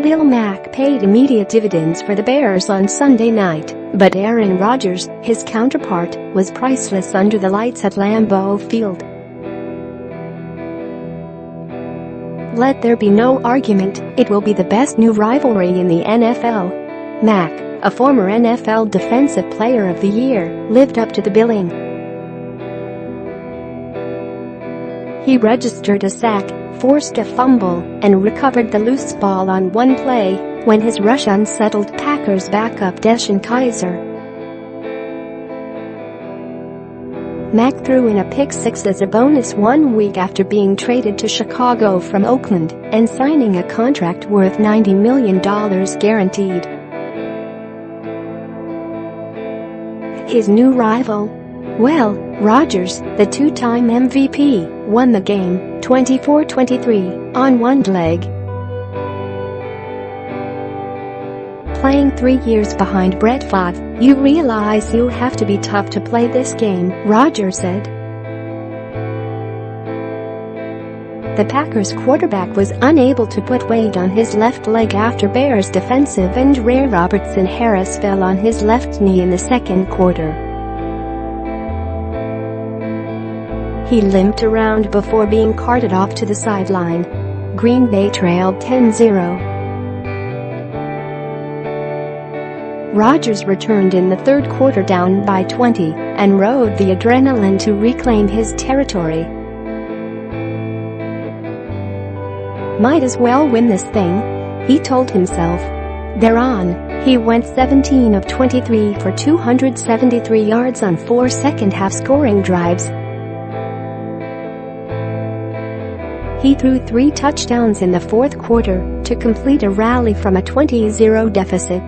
Khalil Mack paid immediate dividends for the Bears on Sunday night, but Aaron Rodgers, his counterpart, was priceless under the lights at Lambeau Field. Let there be no argument, it will be the best new rivalry in the NFL. Mack, a former NFL Defensive Player of the Year, lived up to the billing. He registered a sack, forced a fumble, and recovered the loose ball on one play when his rush unsettled Packers backup DeShone Kizer. Mack threw in a pick-six as a bonus 1 week after being traded to Chicago from Oakland and signing a contract worth $90 million guaranteed. His new rival? Well, Rodgers, the two-time MVP, won the game, 24-23, on one leg. Playing 3 years behind Brett Favre, you realize you have to be tough to play this game, Rodgers said. The Packers quarterback was unable to put weight on his left leg after Bears defensive end Ray Robertson-Harris fell on his left knee in the second quarter. He limped around before being carted off to the sideline. Green Bay trailed 10-0. Rodgers returned in the third quarter down by 20 and rode the adrenaline to reclaim his territory. Might as well win this thing, he told himself. Thereon, he went 17 of 23 for 273 yards on 4 second-half scoring drives. He threw 3 touchdowns in the fourth quarter to complete a rally from a 20-0 deficit.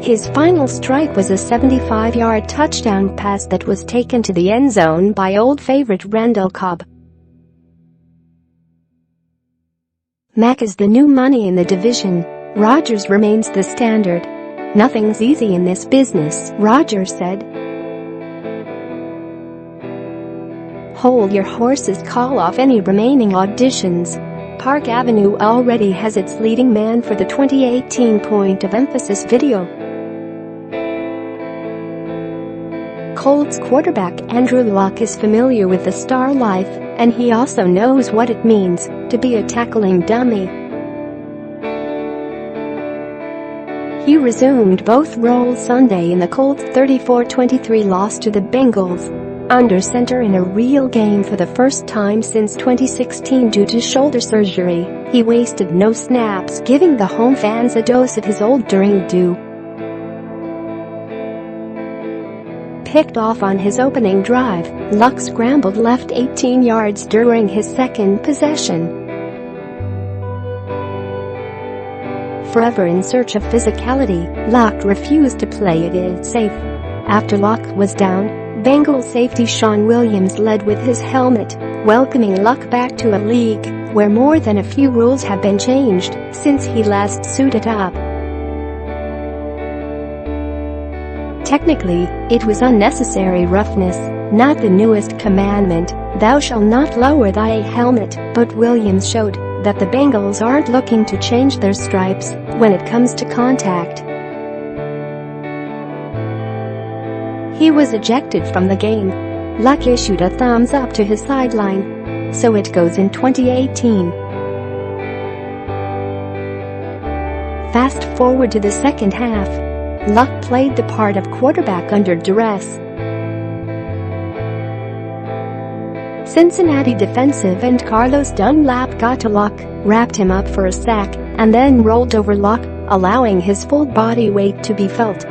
His final strike was a 75-yard touchdown pass that was taken to the end zone by old favorite Randall Cobb. Mack is the new money in the division. Rodgers remains the standard. Nothing's easy in this business, Rodgers said. Hold your horses, call off any remaining auditions. Park Avenue already has its leading man for the 2018 Point of Emphasis video. Colts quarterback Andrew Luck is familiar with the star life, and he also knows what it means to be a tackling dummy. He resumed both roles Sunday in the Colts' 34-23 loss to the Bengals. Under center in a real game for the first time since 2016 due to shoulder surgery, he wasted no snaps, giving the home fans a dose of his old during due. Picked off on his opening drive, Luck scrambled left 18 yards during his second possession. Forever in search of physicality, Luck refused to play it safe. After Luck was down, Bengals safety Shawn Williams led with his helmet, welcoming Luck back to a league where more than a few rules have been changed since he last suited up. Technically, it was unnecessary roughness, not the newest commandment, thou shalt not lower thy helmet, but Williams showed that the Bengals aren't looking to change their stripes when it comes to contact. He was ejected from the game. Luck issued a thumbs up to his sideline. So it goes in 2018. Fast forward to the second half. Luck played the part of quarterback under duress. Cincinnati defensive end Carlos Dunlap got to Luck, wrapped him up for a sack, and then rolled over Luck, allowing his full body weight to be felt.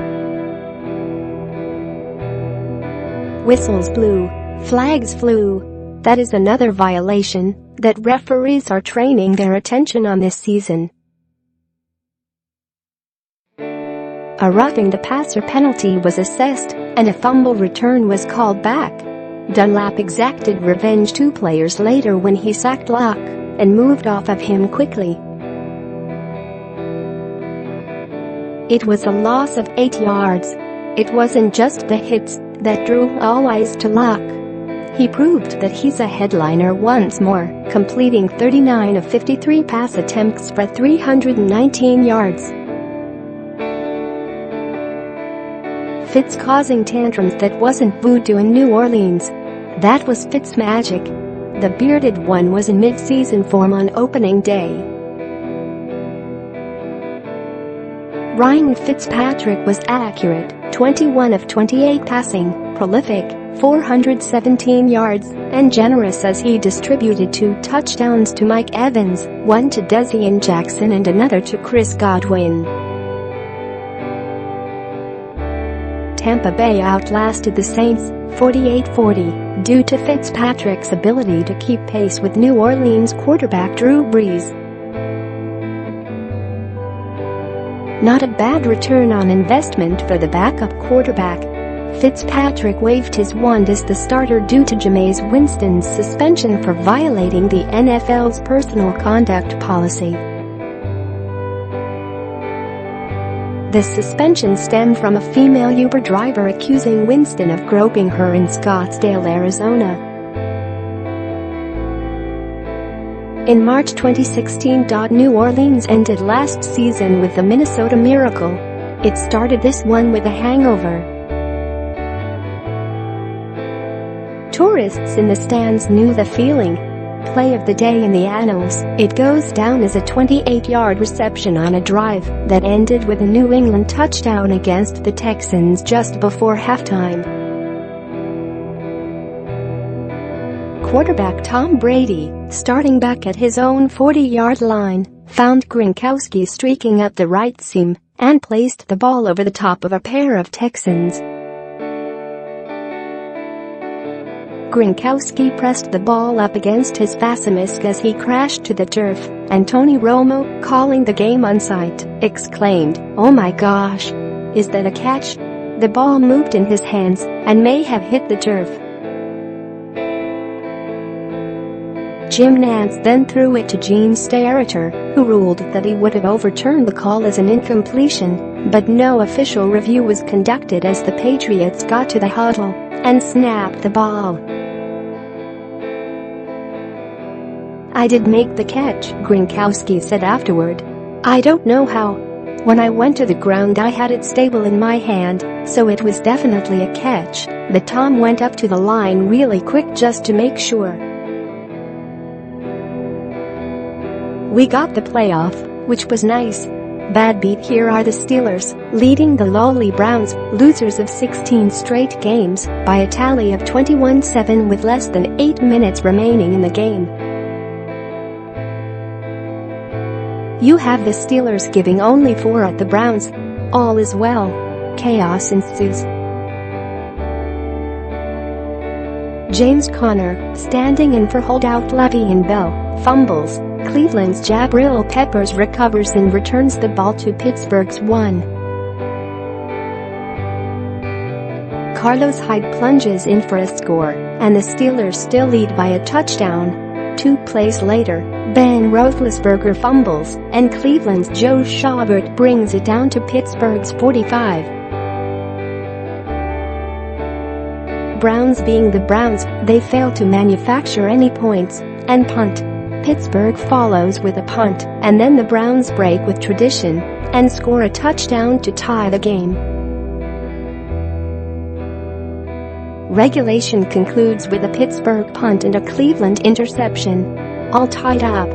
Whistles blew, flags flew. That is another violation that referees are training their attention on this season. A roughing the passer penalty was assessed, and a fumble return was called back. Dunlap exacted revenge 2 players later when he sacked Luck and moved off of him quickly. It was a loss of 8 yards. It wasn't just the hits that drew all eyes to Luck. He proved that he's a headliner once more, completing 39 of 53 pass attempts for 319 yards. Fitz causing tantrums that wasn't voodoo in New Orleans. That was Fitz magic. The bearded one was in mid-season form on opening day. Ryan Fitzpatrick was accurate, 21 of 28 passing, prolific, 417 yards, and generous as he distributed 2 touchdowns to Mike Evans, one to Desian Jackson and another to Chris Godwin. Tampa Bay outlasted the Saints, 48-40, due to Fitzpatrick's ability to keep pace with New Orleans quarterback Drew Brees. Not a bad return on investment for the backup quarterback. Fitzpatrick waved his wand as the starter due to Jameis Winston's suspension for violating the NFL's personal conduct policy. The suspension stemmed from a female Uber driver accusing Winston of groping her in Scottsdale, Arizona. In March 2016, New Orleans ended last season with the Minnesota Miracle. It started this one with a hangover. Tourists in the stands knew the feeling. Play of the day in the annals, it goes down as a 28-yard reception on a drive that ended with a New England touchdown against the Texans just before halftime. Quarterback Tom Brady, starting back at his own 40-yard line, found Gronkowski streaking up the right seam and placed the ball over the top of a pair of Texans. Gronkowski pressed the ball up against his Vassimisk as he crashed to the turf, and Tony Romo, calling the game on site, exclaimed, "Oh my gosh! Is that a catch?" The ball moved in his hands and may have hit the turf. Jim Nantz then threw it to Gene Steratore, who ruled that he would have overturned the call as an incompletion, but no official review was conducted as the Patriots got to the huddle and snapped the ball. "I did make the catch," Gronkowski said afterward. "I don't know how. When I went to the ground I had it stable in my hand, so it was definitely a catch, but Tom went up to the line really quick just to make sure." We got the playoff, which was nice. Bad beat here are the Steelers, leading the lowly Browns, losers of 16 straight games, by a tally of 21-7 with less than 8 minutes remaining in the game. You have the Steelers giving only 4 at the Browns. All is well. Chaos ensues. James Conner, standing in for holdout Le'Veon Bell, fumbles. Cleveland's Jabril Peppers recovers and returns the ball to Pittsburgh's 1. Carlos Hyde plunges in for a score, and the Steelers still lead by a touchdown. 2 plays later, Ben Roethlisberger fumbles, and Cleveland's Joe Schobert brings it down to Pittsburgh's 45. Browns being the Browns, they fail to manufacture any points and punt. Pittsburgh follows with a punt, and then the Browns break with tradition and score a touchdown to tie the game. Regulation concludes with a Pittsburgh punt and a Cleveland interception, all tied up.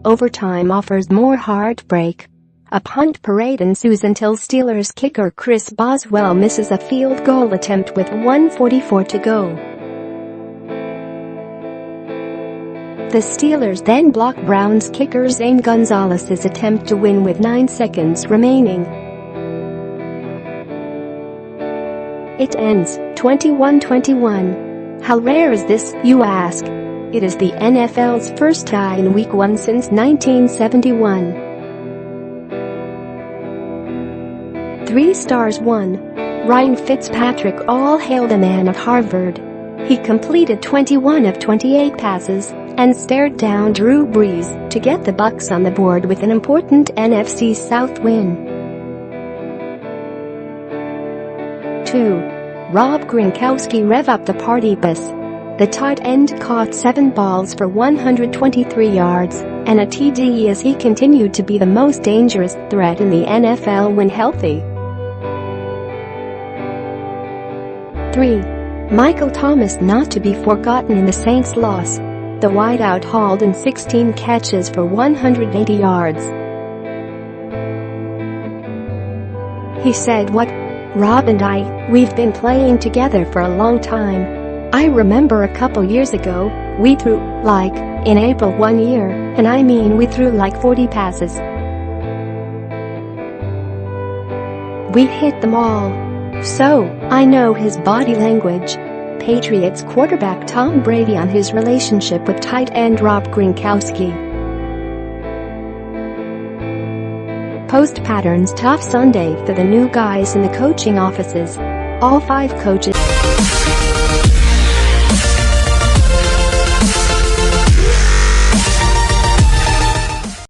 Overtime offers more heartbreak. A punt parade ensues until Steelers kicker Chris Boswell misses a field goal attempt with 1:44 to go. The Steelers then block Browns kicker Zane Gonzalez's attempt to win with 9 seconds remaining. It ends 21-21. How rare is this, you ask? It is the NFL's first tie in Week 1 since 1971. 3 stars 1. Ryan Fitzpatrick. All hail the man of Harvard. He completed 21 of 28 passes and stared down Drew Brees to get the Bucs on the board with an important NFC South win. 2. Rob Gronkowski rev up the party bus. The tight end caught 7 balls for 123 yards and a TD as he continued to be the most dangerous threat in the NFL when healthy. 3. Michael Thomas not to be forgotten in the Saints' loss. The wideout hauled in 16 catches for 180 yards. He said, "What? Rob and we've been playing together for a long time. I remember a couple years ago, we threw, in April one year, and I mean we threw 40 passes. We hit them all. So, I know his body language." Patriots quarterback Tom Brady on his relationship with tight end Rob Gronkowski. Post patterns tough Sunday for the new guys in the coaching offices. All 5 coaches